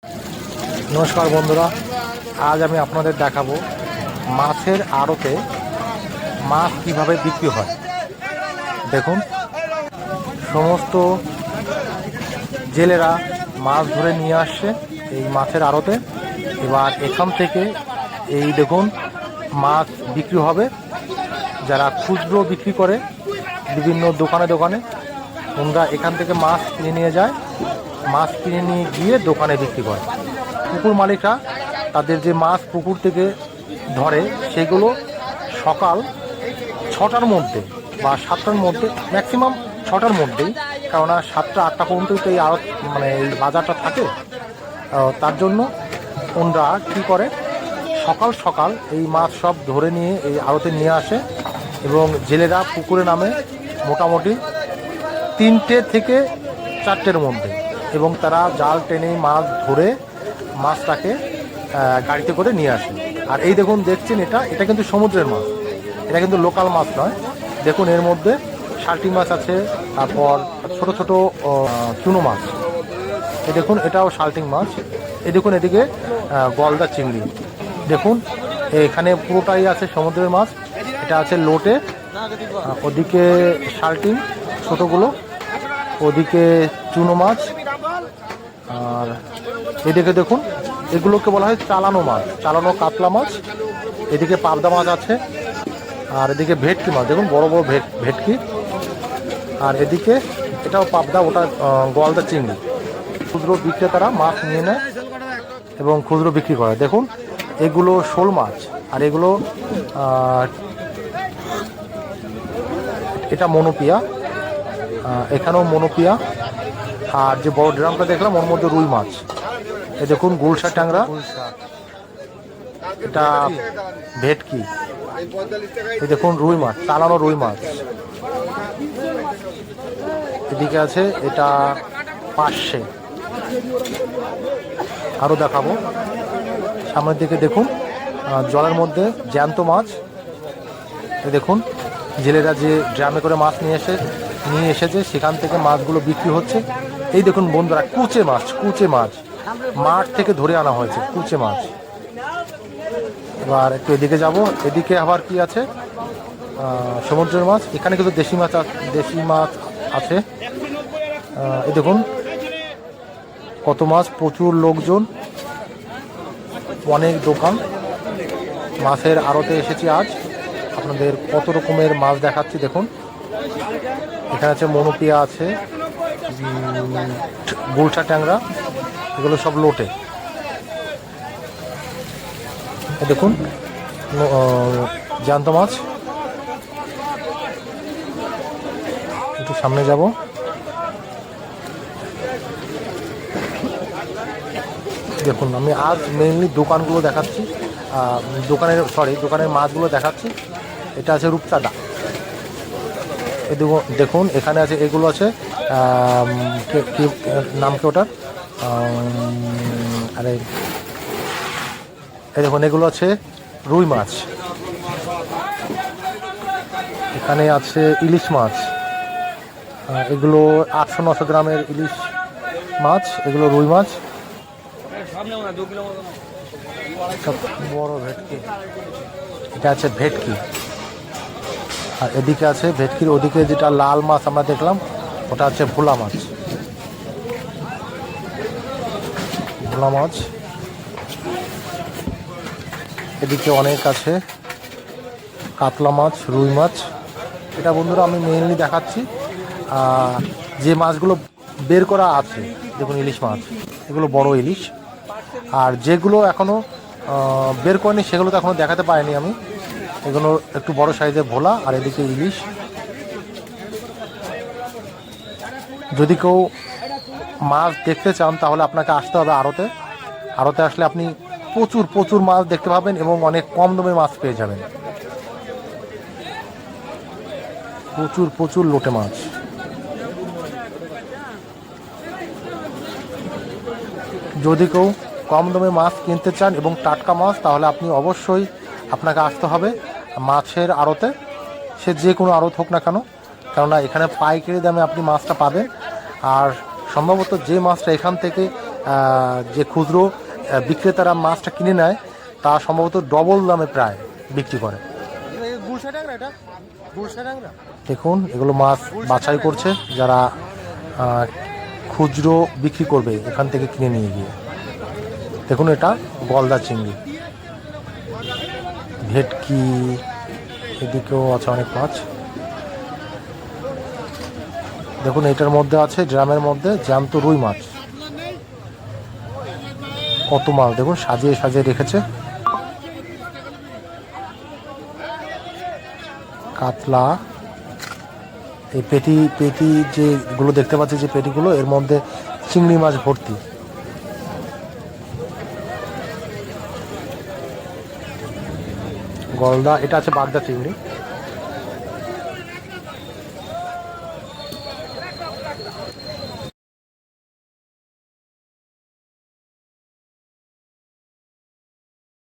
নমস্কার বন্ধুরা, আজ আমি আপনাদের দেখাবো মাছের আড়তে মাছ কিভাবে বিক্রি হয়। দেখুন, সমস্ত জেলেরা মাছ ধরে নিয়ে আসছে এই মাছের আড়তে। এবার এখান থেকে এই দেখুন মাছ বিক্রি হবে। যারা খুচরো বিক্রি করে বিভিন্ন দোকানে দোকানে, ওনারা এখান থেকে মাছ কিনে নিয়ে যায়, মাছ কিনে নিয়ে গিয়ে দোকানে বিক্রি করে। পুকুর মালিকরা তাদের যে মাছ পুকুর থেকে ধরে সেগুলো সকাল 6টার মধ্যে বা 7টার মধ্যে, ম্যাক্সিমাম 6টার মধ্যেই, কেননা 7টা 8টা পর্যন্তই তো এই আড়ত এই বাজারটা থাকে। তার জন্য ওনারা কী করে, সকাল সকাল এই মাছ সব ধরে নিয়ে এই আড়তে নিয়ে আসে এবং জেলেরা পুকুরে নামে মোটামুটি 3টে থেকে 4টের মধ্যে, এবং তারা জাল টেনে মাছ ধরে মাছটাকে গাড়িতে করে নিয়ে আসে। আর এই দেখুন, দেখছেন এটা কিন্তু সমুদ্রের মাছ, এটা কিন্তু লোকাল মাছ নয়। দেখুন, এর মধ্যে শালটি মাছ আছে, তারপর ছোট ছোট চুনো মাছ। এই দেখুন, এটাও শালটিং মাছ। এই দেখুন, এদিকে গলদা চিংড়ি। দেখুন, এখানে পুরোটাই আছে সমুদ্রের মাছ। এটা আছে লোটে, ওদিকে শালটিং ছোটোগুলো, ওদিকে চুনো মাছ, আর এদিকে দেখুন এগুলোকে বলা হয় চালানো মাছ, চালানো কাতলা মাছ। এদিকে পাবদা মাছ আছে, আর এদিকে ভেটকি মাছ, দেখুন বড় বড় ভেটকি। আর এদিকে এটাও পাবদা, ওটা গলদা চিংড়ি। খুচরো বিক্রেতারা মাছ নিয়ে নেয় এবং খুচরো বিক্রি করে। দেখুন, এগুলো শোল মাছ, আর এগুলো এটা মনোপিয়া, এখানেও মনোপিয়া। আর যে বড় ড্রামটা দেখলাম ওর মধ্যে রুই মাছ। এই দেখুন গুলশা ট্যাংরা, এটা ভেটকি। এই দেখুন রুই মাছ, চালানো রুই মাছ। এদিকে আছে এটা পার্শে। আরও দেখাবো সামনের দিকে। দেখুন জলের মধ্যে জ্যান্ত মাছ। এই দেখুন জেলেরা যে ড্রামে করে মাছ নিয়ে এসেছে সেখান থেকে মাছগুলো বিক্রি হচ্ছে। এই দেখুন বন্ধুরা, কুচে মাছ, কুচে মাছ মাঠ থেকে ধরে আনা হয়েছে, কুচে মাছ। এবার একটু এদিকে যাব, এদিকে আবার কি আছে, সমুদ্রের মাছ। এখানে কিন্তু দেশি মাছ আছে। এই দেখুন কত মাছ, প্রচুর লোকজন, অনেক দোকান। মাছের আড়তে এসেছি আজ, আপনাদের কত রকমের মাছ দেখাচ্ছি। দেখুন এখানে আছে মনোপিয়া, আছে গুলশা ট্যাংরা, এগুলো সব লোটে। দেখুন জ্যান্ত মাছ। একটু সামনে যাব, দেখুন আমি আজ মেইনলি দোকানগুলো দেখাচ্ছি, দোকানের মাছগুলো দেখাচ্ছি। এটা আছে রূপচাঁদা। দেখুন এখানে আছে, এগুলো আছে কি নাম কি ওটার, আরে এই দেখুন এগুলো আছে রুই মাছ। এখানে আছে ইলিশ মাছ, এগুলো 800-900 গ্রামের ইলিশ মাছ, এগুলো রুই মাছ। বড় ভেটকি, এটা আছে ভেটকি। আর এদিকে আছে ভেটকির ওদিকে যেটা লাল মাছ আমরা দেখলাম, ওটা আছে ভোলা মাছ। ভোলা মাছ এদিকে অনেক আছে, কাতলা মাছ, রুই মাছ। এটা বন্ধুরা আমি মেইনলি দেখাচ্ছি যে মাছগুলো বের করা আছে। দেখুন ইলিশ মাছ, এগুলো বড় ইলিশ। আর যেগুলো এখনও বের করেনি সেগুলো তো এখনও দেখাতে পারিনি আমি, এগুলো একটু বড় সাইজের ভোলা। আর এদিকে ইলিশ। যদি কেউ মাছ দেখতে চান তাহলে আপনাকে আসতে হবে আড়তে। আড়তে আসলে আপনি প্রচুর প্রচুর মাছ দেখতে পাবেন এবং অনেক কম দামে মাছ পেয়ে যাবেন। প্রচুর প্রচুর লোটে মাছ। যদি কেউ কম দামে মাছ কিনতে চান এবং টাটকা মাছ, তাহলে আপনি অবশ্যই আপনাকে আসতে হবে মাছের আড়তে। সে যে কোনো আড়ত হোক না কেন, কেননা এখানে পাইকারি দামে আপনি মাছটা পাবেন। আর সম্ভবত যে মাছটা এখান থেকে যে খুচরো বিক্রেতারা মাছটা কিনে নেয় তা সম্ভবত ডবল দামে প্রায় বিক্রি করে। দেখুন এগুলো মাছ বাছাই করছে যারা খুচরো বিক্রি করবে এখান থেকে কিনে নিয়ে গিয়ে। দেখুন এটা গলদা চিংড়ি, ভেটকি, এদিকেও আছে অনেক মাছ। দেখুন এটার মধ্যে আছে ড্রামের মধ্যে জ্যান্ত রুই মাছ, কত মাছ দেখুন সাজিয়ে সাজিয়ে রেখেছে। কাতলা, এই পেটি যেগুলো দেখতে পাচ্ছি যে পেটিগুলো এর মধ্যে চিংড়ি মাছ ভর্তি। গলদা, এটা আছে বাগদা চিংড়ি।